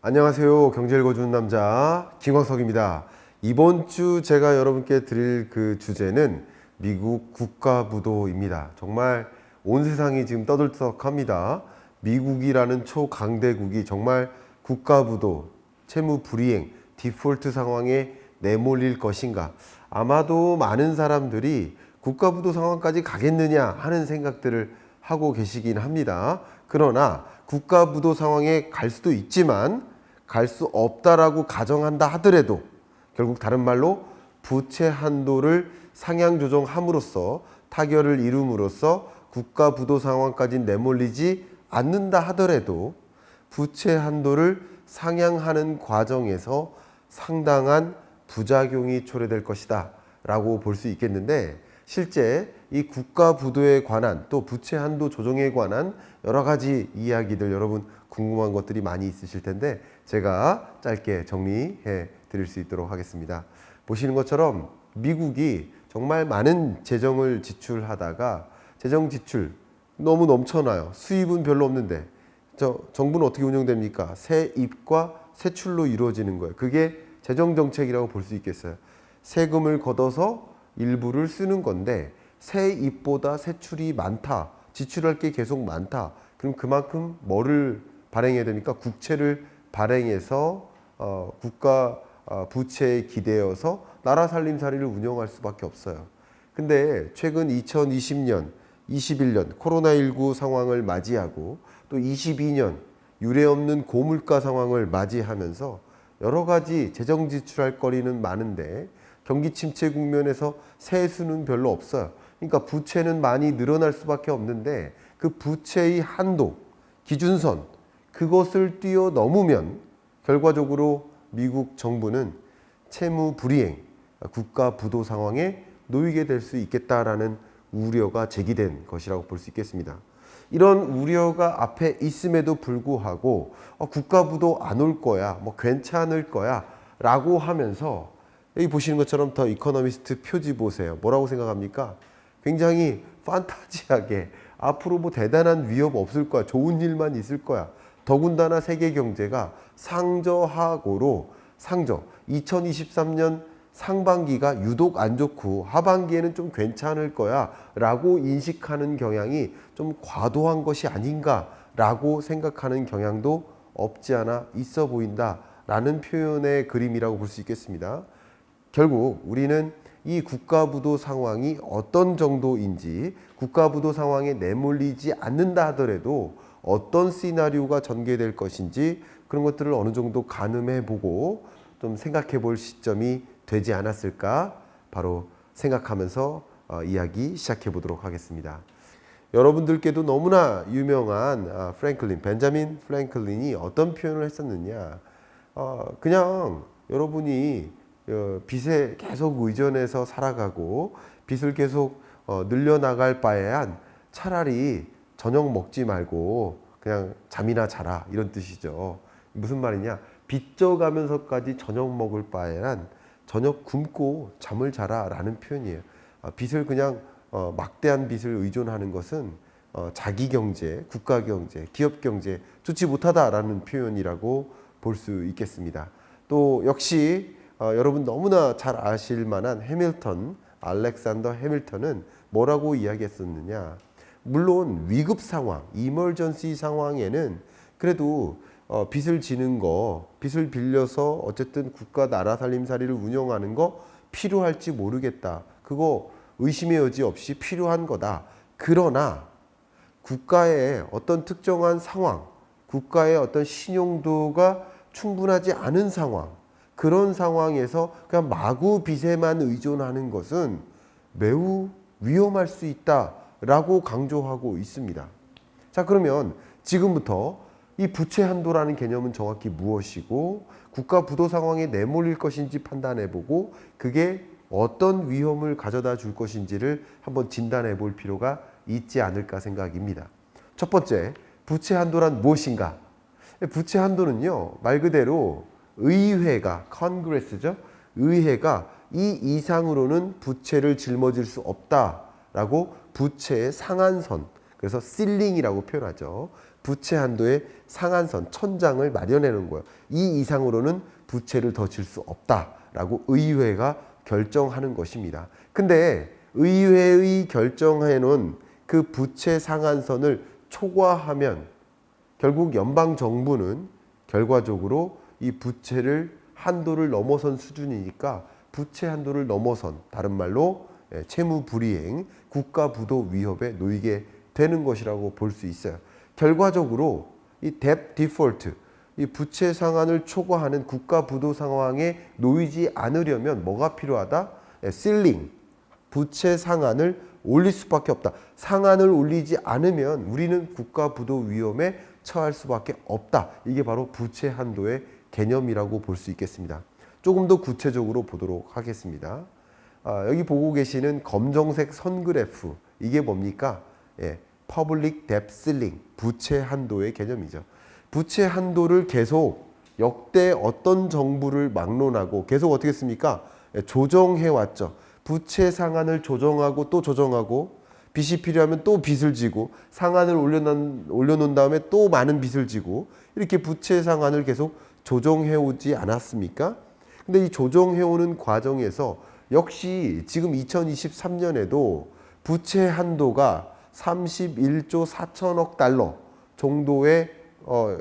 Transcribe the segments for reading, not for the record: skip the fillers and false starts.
안녕하세요. 경제 읽어주는 남자 김광석입니다. 이번 주 제가 여러분께 드릴 그 주제는 미국 국가부도입니다. 정말 온 세상이 지금 떠들썩합니다. 미국이라는 초강대국이 정말 국가부도, 채무 불이행, 디폴트 상황에 내몰릴 것인가. 아마도 많은 사람들이 국가부도 상황까지 가겠느냐 하는 생각들을 하고 계시긴 합니다. 그러나 국가부도 상황에 갈 수도 있지만 갈 수 없다라고 가정한다 하더라도 결국 다른 말로 부채 한도를 상향 조정함으로써 타결을 이룸으로써 국가부도 상황까지 내몰리지 않는다 하더라도 부채 한도를 상향하는 과정에서 상당한 부작용이 초래될 것이다 라고 볼 수 있겠는데, 실제 이 국가부도에 관한 또 부채 한도 조정에 관한 여러 가지 이야기들 여러분 궁금한 것들이 많이 있으실 텐데 제가 짧게 정리해 드릴 수 있도록 하겠습니다. 보시는 것처럼 미국이 정말 많은 재정을 지출하다가 재정 지출 너무 넘쳐나요. 수입은 별로 없는데 정부는 어떻게 운영됩니까? 세입과 세출로 이루어지는 거예요. 그게 재정정책이라고 볼 수 있겠어요. 세금을 걷어서 일부를 쓰는 건데 세입보다 세출이 많다. 지출할 게 계속 많다. 그럼 그만큼 뭐를 발행해야 됩니까? 국채를 발행해서 국가 부채에 기대어서 나라 살림살이를 운영할 수밖에 없어요. 근데 최근 2020년, 21년 코로나19 상황을 맞이하고 또 22년 유례없는 고물가 상황을 맞이하면서 여러 가지 재정 지출할 거리는 많은데 경기 침체 국면에서 세수는 별로 없어요. 그러니까 부채는 많이 늘어날 수밖에 없는데 그 부채의 한도, 기준선, 그것을 뛰어넘으면 결과적으로 미국 정부는 채무 불이행, 국가 부도 상황에 놓이게 될 수 있겠다라는 우려가 제기된 것이라고 볼 수 있겠습니다. 이런 우려가 앞에 있음에도 불구하고 국가 부도 안 올 거야, 뭐 괜찮을 거야 라고 하면서 여기 보시는 것처럼 더 이코노미스트 표지 보세요. 뭐라고 생각합니까? 굉장히 판타지하게 앞으로 뭐 대단한 위협 없을 거야. 좋은 일만 있을 거야. 더군다나 세계 경제가 상저하고로 2023년 상반기가 유독 안 좋고 하반기에는 좀 괜찮을 거야 라고 인식하는 경향이 좀 과도한 것이 아닌가 라고 생각하는 경향도 없지 않아 있어 보인다 라는 표현의 그림이라고 볼 수 있겠습니다. 결국 우리는 이 국가부도 상황이 어떤 정도인지, 국가부도 상황에 내몰리지 않는다 하더라도 어떤 시나리오가 전개될 것인지 그런 것들을 어느 정도 가늠해 보고 좀 생각해 볼 시점이 되지 않았을까, 바로 생각하면서 이야기 시작해 보도록 하겠습니다. 여러분들께도 너무나 유명한 벤자민 프랭클린이 어떤 표현을 했었느냐, 그냥 여러분이 빚에 계속 의존해서 살아가고 빚을 계속 늘려나갈 바에야 차라리 저녁 먹지 말고 그냥 잠이나 자라, 이런 뜻이죠. 무슨 말이냐, 빚져가면서까지 저녁 먹을 바에는 저녁 굶고 잠을 자라 라는 표현이에요. 빚을 그냥 막대한 빚을 의존하는 것은 자기 경제, 국가 경제, 기업 경제 좋지 못하다라는 표현이라고 볼 수 있겠습니다. 또 역시 여러분 너무나 잘 아실 만한 알렉산더 해밀턴은 뭐라고 이야기했었느냐, 물론 위급 상황, 이머전시 상황에는 그래도 빚을 지는 거, 빚을 빌려서 어쨌든 국가 나라 살림살이를 운영하는 거 필요할지 모르겠다. 그거 의심의 여지 없이 필요한 거다. 그러나 국가의 어떤 특정한 상황, 국가의 어떤 신용도가 충분하지 않은 상황, 그런 상황에서 그냥 마구 빚에만 의존하는 것은 매우 위험할 수 있다라고 강조하고 있습니다. 자, 그러면 지금부터 이 부채 한도라는 개념은 정확히 무엇이고 국가 부도 상황에 내몰릴 것인지 판단해보고 그게 어떤 위험을 가져다 줄 것인지를 한번 진단해 볼 필요가 있지 않을까 생각입니다. 첫 번째, 부채 한도란 무엇인가? 부채 한도는요, 말 그대로 의회가, 컨그레스죠. 의회가 이 이상으로는 부채를 짊어질 수 없다라고 부채의 상한선, 그래서 실링이라고 표현하죠. 부채 한도의 상한선, 천장을 마련해놓은 거예요. 이 이상으로는 부채를 더 질 수 없다라고 의회가 결정하는 것입니다. 근데 의회의 결정해놓은 그 부채 상한선을 초과하면 결국 연방 정부는 결과적으로 이 부채를 한도를 넘어선 수준이니까 부채 한도를 넘어선, 다른 말로 채무 불이행, 국가 부도 위협에 놓이게 되는 것이라고 볼 수 있어요. 결과적으로 이 debt default, 이 부채 상한을 초과하는 국가 부도 상황에 놓이지 않으려면 뭐가 필요하다? ceiling, 부채 상한을 올릴 수밖에 없다. 상한을 올리지 않으면 우리는 국가 부도 위험에 처할 수밖에 없다. 이게 바로 부채 한도의 개념이라고 볼 수 있겠습니다. 조금 더 구체적으로 보도록 하겠습니다. 여기 보고 계시는 검정색 선 그래프, 이게 뭡니까? Public Debt Ceiling, 부채 한도의 개념이죠. 부채 한도를 계속 역대 어떤 정부를 막론하고 계속 어떻게 했습니까? 조정해 왔죠. 부채 상한을 조정하고 또 조정하고, 빚이 필요하면 또 빚을 지고, 상한을 올려놓은 다음에 또 많은 빚을 지고, 이렇게 부채 상한을 계속 조정해 오지 않았습니까? 근데 이 조정해 오는 과정에서 역시 지금 2023년에도 부채 한도가 31조 4천억 달러 정도의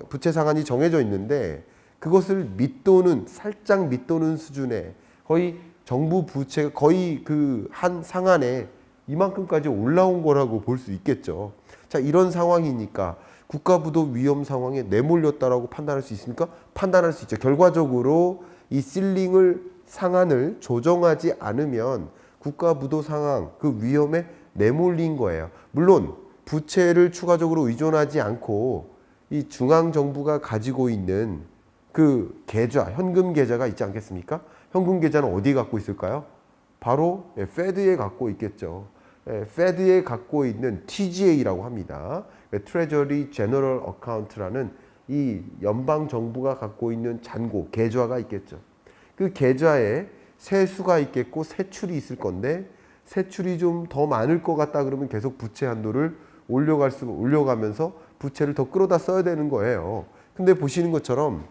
부채 상한이 정해져 있는데, 그것을 밑도는, 살짝 밑도는 수준의, 거의 정부 부채가 거의 그 한 상한에 이만큼까지 올라온 거라고 볼 수 있겠죠. 자, 이런 상황이니까 국가부도 위험 상황에 내몰렸다라고 판단할 수 있습니까? 판단할 수 있죠. 결과적으로 이 실링을, 상한을 조정하지 않으면 국가부도 상황, 그 위험에 내몰린 거예요. 물론 부채를 추가적으로 의존하지 않고 이 중앙정부가 가지고 있는 그 계좌, 현금 계좌가 있지 않겠습니까? 현금 계좌는 어디에 갖고 있을까요? 바로 페드에 갖고 있겠죠. 페드에 갖고 있는 TGA라고 합니다. Treasury General Account라는 이 연방 정부가 갖고 있는 잔고, 계좌가 있겠죠. 그 계좌에 세수가 있겠고 세출이 있을 건데, 세출이 좀 더 많을 것 같다 그러면 계속 부채 한도를 올려가면서 부채를 더 끌어다 써야 되는 거예요. 근데 보시는 것처럼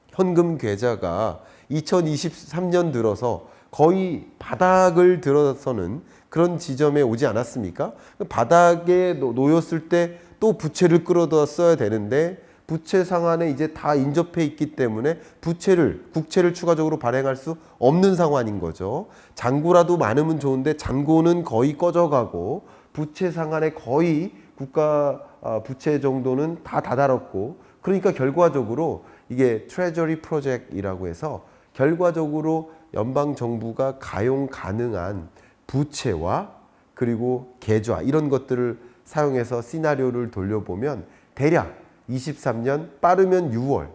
현금 계좌가 2023년 들어서 거의 바닥을 들어서는 그런 지점에 오지 않았습니까? 바닥에 놓였을 때 또 부채를 끌어다 써야 되는데, 부채 상한에 이제 다 인접해 있기 때문에 국채를 추가적으로 발행할 수 없는 상황인 거죠. 잔고라도 많으면 좋은데 잔고는 거의 꺼져가고, 부채 상한에 거의 국가 부채 정도는 다 다다랐고, 그러니까 결과적으로 이게 트레저리 프로젝트이라고 해서 결과적으로 연방 정부가 가용 가능한 부채와 그리고 계좌, 이런 것들을 사용해서 시나리오를 돌려보면 대략 23년, 빠르면 6월,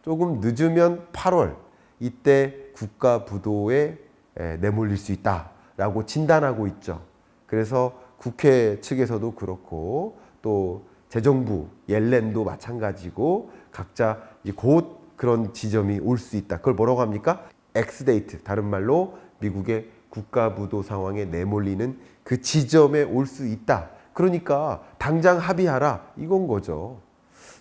조금 늦으면 8월, 이때 국가 부도에 내몰릴 수 있다라고 진단하고 있죠. 그래서 국회 측에서도 그렇고 또 재정부, 옐렌도 마찬가지고 각자 곧 그런 지점이 올 수 있다. 그걸 뭐라고 합니까? X데이트, 다른 말로 미국의 국가 부도 상황에 내몰리는 그 지점에 올 수 있다. 그러니까 당장 합의하라, 이건 거죠.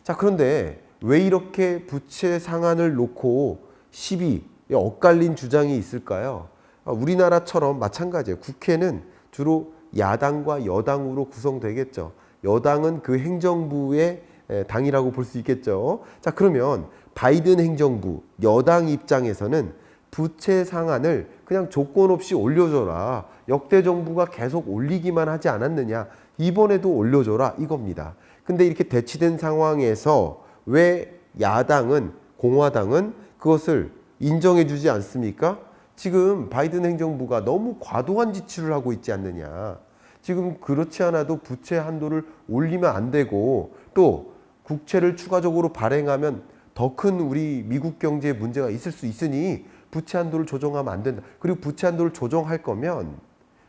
자, 그런데 왜 이렇게 부채 상한을 놓고 시비, 엇갈린 주장이 있을까요? 우리나라처럼 마찬가지예요. 국회는 주로 야당과 여당으로 구성되겠죠. 여당은 그 행정부의 당이라고 볼 수 있겠죠. 자, 그러면 바이든 행정부, 여당 입장에서는 부채 상한을 그냥 조건 없이 올려줘라. 역대 정부가 계속 올리기만 하지 않았느냐. 이번에도 올려줘라, 이겁니다. 근데 이렇게 대치된 상황에서 왜 야당은, 공화당은 그것을 인정해 주지 않습니까? 지금 바이든 행정부가 너무 과도한 지출을 하고 있지 않느냐. 지금 그렇지 않아도 부채 한도를 올리면 안 되고, 또 국채를 추가적으로 발행하면 더 큰 우리 미국 경제에 문제가 있을 수 있으니 부채 한도를 조정하면 안 된다. 그리고 부채 한도를 조정할 거면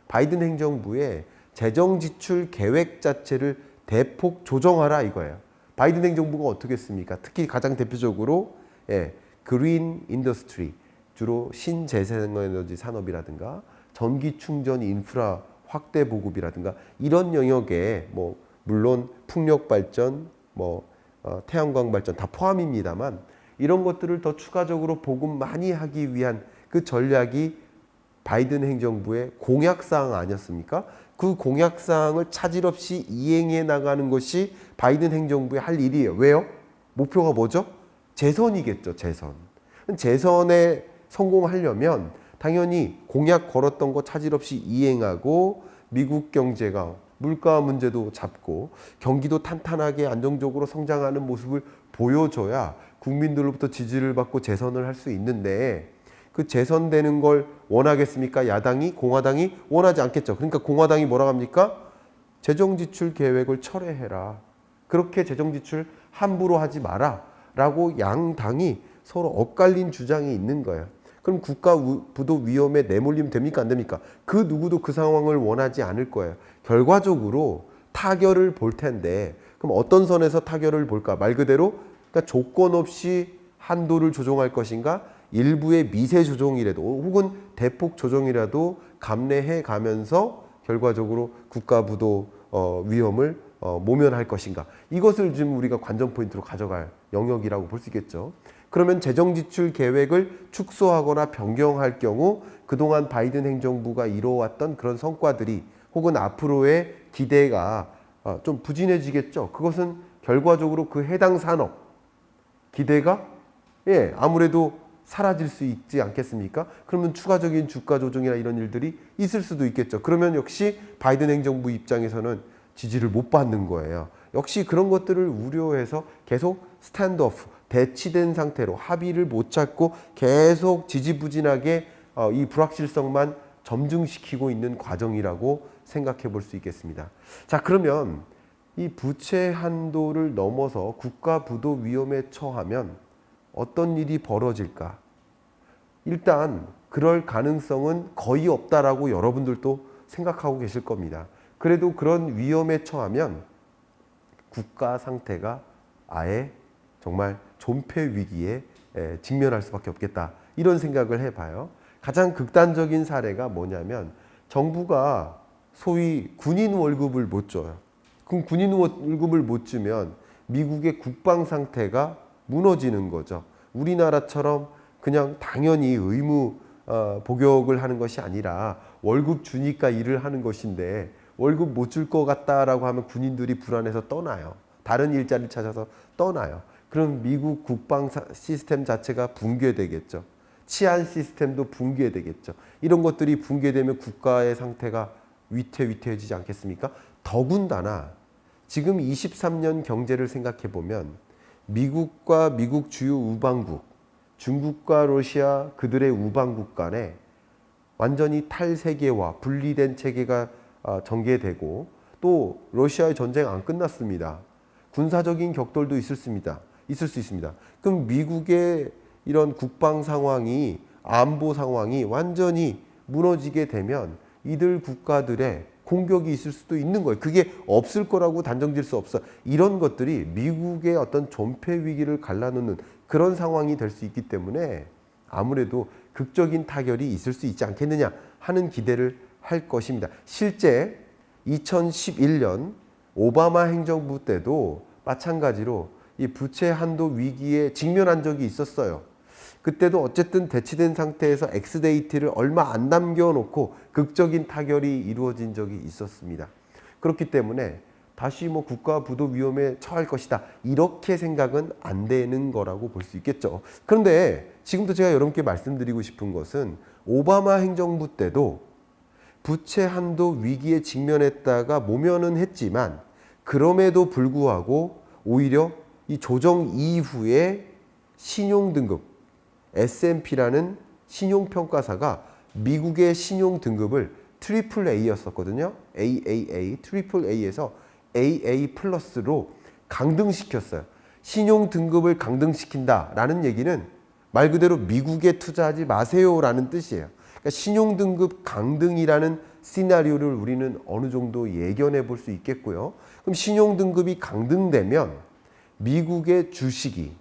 바이든 행정부의 재정 지출 계획 자체를 대폭 조정하라, 이거예요. 바이든 행정부가 어떻게 했습니까? 특히 가장 대표적으로 그린 인더스트리, 주로 신재생에너지 산업이라든가 전기 충전 인프라 확대 보급이라든가 이런 영역에 뭐 물론 풍력 발전, 태양광 발전 다 포함입니다만 이런 것들을 더 추가적으로 보급 많이 하기 위한 그 전략이 바이든 행정부의 공약사항 아니었습니까? 그 공약사항을 차질 없이 이행해 나가는 것이 바이든 행정부의 할 일이에요. 왜요? 목표가 뭐죠? 재선이겠죠, 재선. 재선에 성공하려면 당연히 공약 걸었던 거 차질 없이 이행하고 미국 경제가 물가 문제도 잡고 경기도 탄탄하게 안정적으로 성장하는 모습을 보여줘야 국민들로부터 지지를 받고 재선을 할 수 있는데 그 재선되는 걸 원하겠습니까? 야당이? 공화당이? 원하지 않겠죠. 그러니까 공화당이 뭐라고 합니까? 재정지출 계획을 철회해라. 그렇게 재정지출 함부로 하지 마라. 라고 양당이 서로 엇갈린 주장이 있는 거예요. 그럼 국가부도 위험에 내몰리면 됩니까? 안 됩니까? 그 누구도 그 상황을 원하지 않을 거예요. 결과적으로 타결을 볼 텐데 그럼 어떤 선에서 타결을 볼까? 말 그대로 그러니까 조건 없이 한도를 조정할 것인가? 일부의 미세 조정이라도 혹은 대폭 조정이라도 감내해 가면서 결과적으로 국가부도 위험을 모면할 것인가? 이것을 지금 우리가 관전 포인트로 가져갈 영역이라고 볼 수 있겠죠. 그러면 재정지출 계획을 축소하거나 변경할 경우 그동안 바이든 행정부가 이뤄왔던 그런 성과들이 혹은 앞으로의 기대가 좀 부진해지겠죠. 그것은 결과적으로 그 해당 산업 기대가 아무래도 사라질 수 있지 않겠습니까? 그러면 추가적인 주가 조정이나 이런 일들이 있을 수도 있겠죠. 그러면 역시 바이든 행정부 입장에서는 지지를 못 받는 거예요. 역시 그런 것들을 우려해서 계속 스탠드오프, 대치된 상태로 합의를 못 찾고 계속 지지부진하게 이 불확실성만 점증시키고 있는 과정이라고 생각해 볼 수 있겠습니다. 자, 그러면 이 부채 한도를 넘어서 국가 부도 위험에 처하면 어떤 일이 벌어질까? 일단 그럴 가능성은 거의 없다라고 여러분들도 생각하고 계실 겁니다. 그래도 그런 위험에 처하면 국가 상태가 아예 정말 존폐 위기에 직면할 수밖에 없겠다. 이런 생각을 해봐요. 가장 극단적인 사례가 뭐냐면 정부가 소위 군인 월급을 못 줘요. 그럼 군인 월급을 못 주면 미국의 국방 상태가 무너지는 거죠. 우리나라처럼 그냥 당연히 의무 복역을 하는 것이 아니라 월급 주니까 일을 하는 것인데 월급 못 줄 것 같다라고 하면 군인들이 불안해서 떠나요. 다른 일자리를 찾아서 떠나요. 그럼 미국 국방 시스템 자체가 붕괴되겠죠. 치안 시스템도 붕괴되겠죠. 이런 것들이 붕괴되면 국가의 상태가 위태위태해지지 않겠습니까? 더군다나 지금 23년 경제를 생각해 보면 미국과 미국 주요 우방국, 중국과 러시아 그들의 우방국 간에 완전히 탈세계화, 분리된 체계가 전개되고 또 러시아의 전쟁 안 끝났습니다. 군사적인 격돌도 있을 수 있습니다. 그럼 미국의 이런 국방 상황이 안보 상황이 완전히 무너지게 되면 이들 국가들의 공격이 있을 수도 있는 거예요. 그게 없을 거라고 단정질 수 없어. 이런 것들이 미국의 어떤 존폐 위기를 갈라놓는 그런 상황이 될 수 있기 때문에 아무래도 극적인 타결이 있을 수 있지 않겠느냐 하는 기대를 할 것입니다. 실제 2011년 오바마 행정부 때도 마찬가지로 이 부채 한도 위기에 직면한 적이 있었어요. 그때도 어쨌든 대치된 상태에서 엑스데이트를 얼마 안 남겨놓고 극적인 타결이 이루어진 적이 있었습니다. 그렇기 때문에 다시 국가 부도 위험에 처할 것이다. 이렇게 생각은 안 되는 거라고 볼 수 있겠죠. 그런데 지금도 제가 여러분께 말씀드리고 싶은 것은 오바마 행정부 때도 부채 한도 위기에 직면했다가 모면은 했지만 그럼에도 불구하고 오히려 이 조정 이후에 신용등급 S&P라는 신용평가사가 미국의 신용등급을 트리플 A였었거든요. AAA, 트리플 A에서 AA 플러스로 강등시켰어요. 신용등급을 강등시킨다라는 얘기는 말 그대로 미국에 투자하지 마세요라는 뜻이에요. 그러니까 신용등급 강등이라는 시나리오를 우리는 어느 정도 예견해 볼 수 있겠고요. 그럼 신용등급이 강등되면 미국의 주식이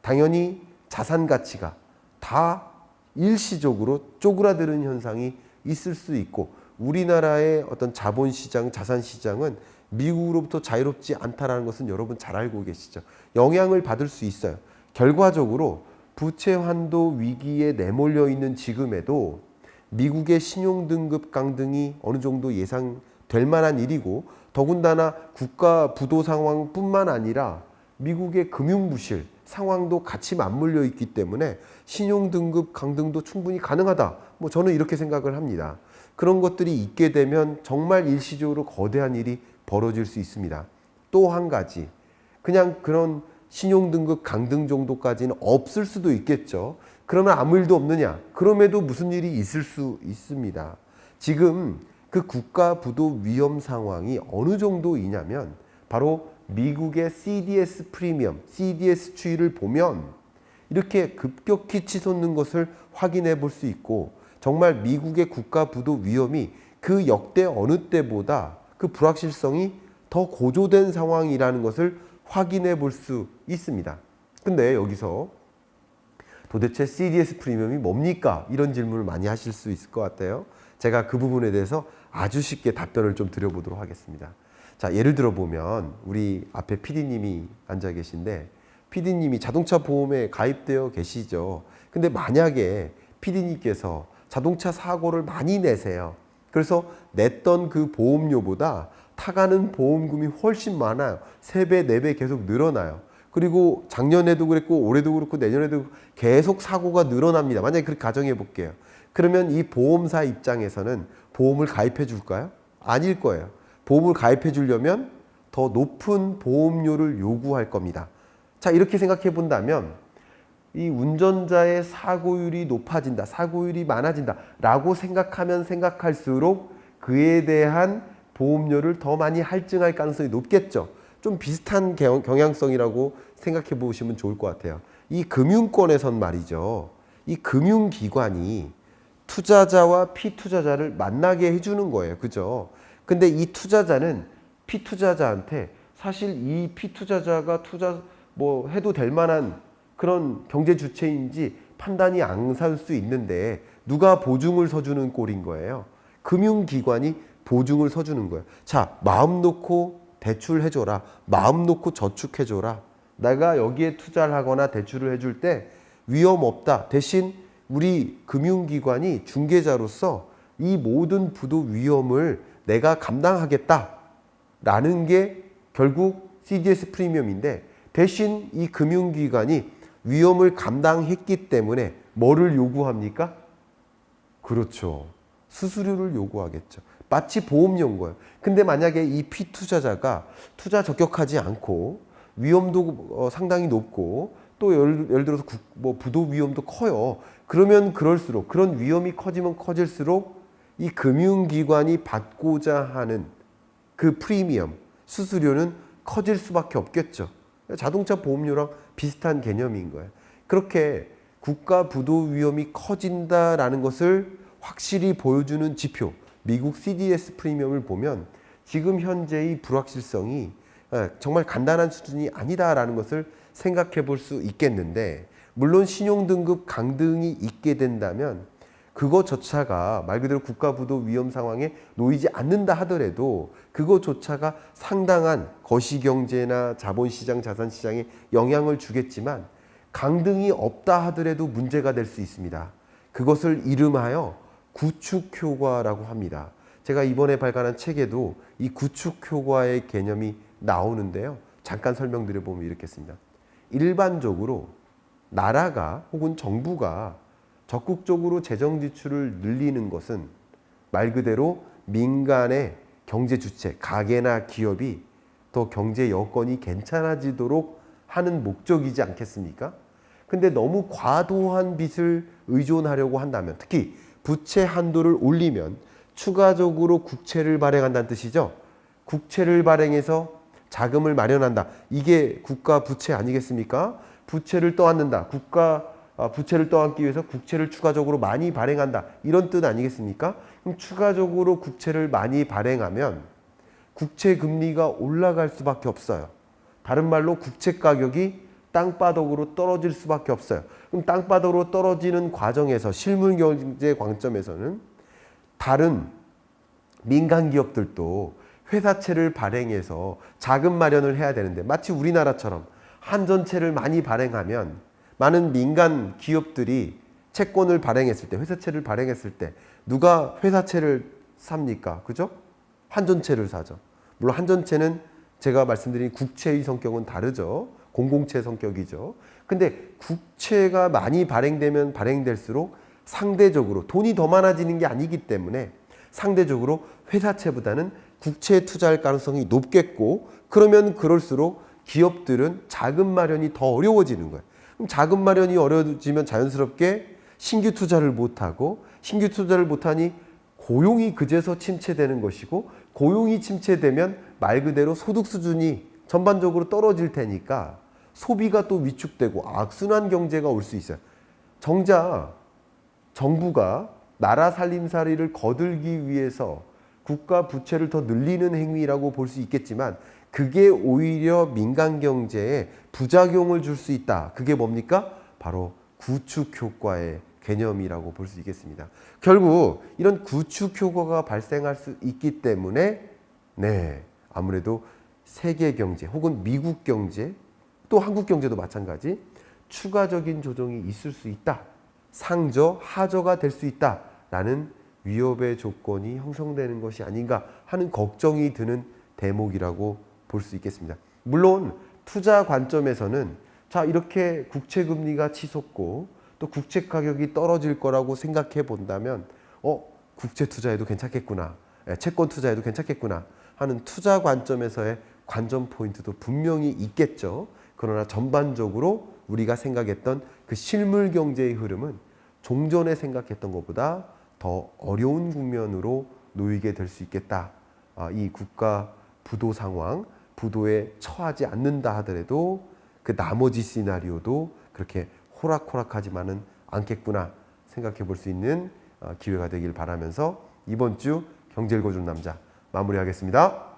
당연히 자산 가치가 다 일시적으로 쪼그라드는 현상이 있을 수 있고 우리나라의 어떤 자본시장, 자산시장은 미국으로부터 자유롭지 않다라는 것은 여러분 잘 알고 계시죠. 영향을 받을 수 있어요. 결과적으로 부채 환도 위기에 내몰려 있는 지금에도 미국의 신용등급 강등이 어느 정도 예상될 만한 일이고, 더군다나 국가 부도 상황뿐만 아니라 미국의 금융부실 상황도 같이 맞물려 있기 때문에 신용등급 강등도 충분히 가능하다. 저는 이렇게 생각을 합니다. 그런 것들이 있게 되면 정말 일시적으로 거대한 일이 벌어질 수 있습니다. 또 한 가지, 그냥 그런 신용등급 강등 정도까지는 없을 수도 있겠죠. 그러면 아무 일도 없느냐? 그럼에도 무슨 일이 있을 수 있습니다. 지금 그 국가 부도 위험 상황이 어느 정도이냐면 바로 미국의 CDS 프리미엄, CDS 추이를 보면 이렇게 급격히 치솟는 것을 확인해 볼 수 있고, 정말 미국의 국가 부도 위험이 그 역대 어느 때보다 그 불확실성이 더 고조된 상황이라는 것을 확인해 볼 수 있습니다. 근데 여기서 도대체 CDS 프리미엄이 뭡니까? 이런 질문을 많이 하실 수 있을 것 같아요. 제가 그 부분에 대해서 아주 쉽게 답변을 좀 드려보도록 하겠습니다. 자, 예를 들어 보면 우리 앞에 PD님이 앉아 계신데, PD님이 자동차 보험에 가입되어 계시죠. 근데 만약에 PD님께서 자동차 사고를 많이 내세요. 그래서 냈던 그 보험료보다 타가는 보험금이 훨씬 많아요. 3배, 4배 계속 늘어나요. 그리고 작년에도 그랬고 올해도 그렇고 내년에도 계속 사고가 늘어납니다. 만약에 그렇게 가정해 볼게요. 그러면 이 보험사 입장에서는 보험을 가입해 줄까요? 아닐 거예요. 보험을 가입해 주려면 더 높은 보험료를 요구할 겁니다. 자, 이렇게 생각해 본다면 이 운전자의 사고율이 높아진다, 사고율이 많아진다 라고 생각하면 생각할수록 그에 대한 보험료를 더 많이 할증할 가능성이 높겠죠. 좀 비슷한 경향성이라고 생각해 보시면 좋을 것 같아요. 이 금융권에선 말이죠. 이 금융기관이 투자자와 피투자자를 만나게 해주는 거예요. 그죠? 근데 이 투자자는 피투자자한테 사실 이 피투자자가 투자 해도 될 만한 그런 경제 주체인지 판단이 안 살 수 있는데 누가 보증을 서주는 꼴인 거예요. 금융기관이 보증을 서주는 거예요. 자, 마음 놓고 대출해줘라. 마음 놓고 저축해줘라. 내가 여기에 투자를 하거나 대출을 해줄 때 위험 없다. 대신 우리 금융기관이 중개자로서 이 모든 부도 위험을 내가 감당하겠다. 라는 게 결국 CDS 프리미엄인데, 대신 이 금융기관이 위험을 감당했기 때문에 뭐를 요구합니까? 그렇죠. 수수료를 요구하겠죠. 마치 보험료인 근데 만약에 이 피투자자가 투자 적격하지 않고 위험도 상당히 높고 또 예를 들어서 부도 위험도 커요. 그러면 그럴수록, 그런 위험이 커지면 커질수록 이 금융기관이 받고자 하는 그 프리미엄, 수수료는 커질 수밖에 없겠죠. 자동차 보험료랑 비슷한 개념인 거예요. 그렇게 국가 부도 위험이 커진다라는 것을 확실히 보여주는 지표, 미국 CDS 프리미엄을 보면 지금 현재의 불확실성이 정말 간단한 수준이 아니다라는 것을 생각해 볼 수 있겠는데, 물론 신용등급 강등이 있게 된다면 그것조차가 말 그대로 국가부도 위험 상황에 놓이지 않는다 하더라도 그것조차가 상당한 거시경제나 자본시장, 자산시장에 영향을 주겠지만 강등이 없다 하더라도 문제가 될 수 있습니다. 그것을 이름하여 구축효과라고 합니다. 제가 이번에 발간한 책에도 이 구축효과의 개념이 나오는데요. 잠깐 설명드려 보면 이렇게 씁니다. 일반적으로 나라가 혹은 정부가 적극적으로 재정 지출을 늘리는 것은 말 그대로 민간의 경제 주체, 가게나 기업이 더 경제 여건이 괜찮아지도록 하는 목적이지 않겠습니까? 근데 너무 과도한 빚을 의존하려고 한다면, 특히 부채 한도를 올리면 추가적으로 국채를 발행한다는 뜻이죠. 국채를 발행해서 자금을 마련한다. 이게 국가 부채 아니겠습니까? 부채를 떠안는다. 부채를 떠안기 위해서 국채를 추가적으로 많이 발행한다. 이런 뜻 아니겠습니까? 그럼 추가적으로 국채를 많이 발행하면 국채 금리가 올라갈 수밖에 없어요. 다른 말로 국채 가격이 땅바닥으로 떨어질 수밖에 없어요. 그럼 땅바닥으로 떨어지는 과정에서 실물 경제 관점에서는 다른 민간 기업들도 회사채를 발행해서 자금 마련을 해야 되는데 마치 우리나라처럼 한전채를 많이 발행하면 많은 민간 기업들이 채권을 발행했을 때, 회사채를 발행했을 때 누가 회사채를 삽니까? 그죠? 한전채를 사죠. 물론 한전채는 제가 말씀드린 국채의 성격은 다르죠. 공공채 성격이죠. 근데 국채가 많이 발행되면 발행될수록 상대적으로 돈이 더 많아지는 게 아니기 때문에 상대적으로 회사채보다는 국채에 투자할 가능성이 높겠고, 그러면 그럴수록 기업들은 자금 마련이 더 어려워지는 거예요. 그럼 자금 마련이 어려워지면 자연스럽게 신규 투자를 못하고, 신규 투자를 못하니 고용이 그제서 침체되는 것이고, 고용이 침체되면 말 그대로 소득 수준이 전반적으로 떨어질 테니까 소비가 또 위축되고 악순환 경제가 올 수 있어요. 정작 정부가 나라 살림살이를 거들기 위해서 국가 부채를 더 늘리는 행위라고 볼 수 있겠지만 그게 오히려 민간 경제에 부작용을 줄 수 있다. 그게 뭡니까? 바로 구축 효과의 개념이라고 볼 수 있겠습니다. 결국 이런 구축 효과가 발생할 수 있기 때문에 아무래도 세계 경제 혹은 미국 경제 또 한국 경제도 마찬가지 추가적인 조정이 있을 수 있다. 상저, 하저가 될 수 있다라는 위협의 조건이 형성되는 것이 아닌가 하는 걱정이 드는 대목이라고 볼 수 있겠습니다. 물론 투자 관점에서는 자, 이렇게 국채 금리가 치솟고 또 국채 가격이 떨어질 거라고 생각해 본다면 국채 투자해도 괜찮겠구나. 채권 투자해도 괜찮겠구나 하는 투자 관점에서의 관전 포인트도 분명히 있겠죠. 그러나 전반적으로 우리가 생각했던 그 실물 경제의 흐름은 종전에 생각했던 것보다 더 어려운 국면으로 놓이게 될 수 있겠다. 이 국가 부도 상황, 부도에 처하지 않는다 하더라도 그 나머지 시나리오도 그렇게 호락호락하지만은 않겠구나 생각해 볼 수 있는 기회가 되길 바라면서 이번 주 경제 읽어주는 남자 마무리하겠습니다.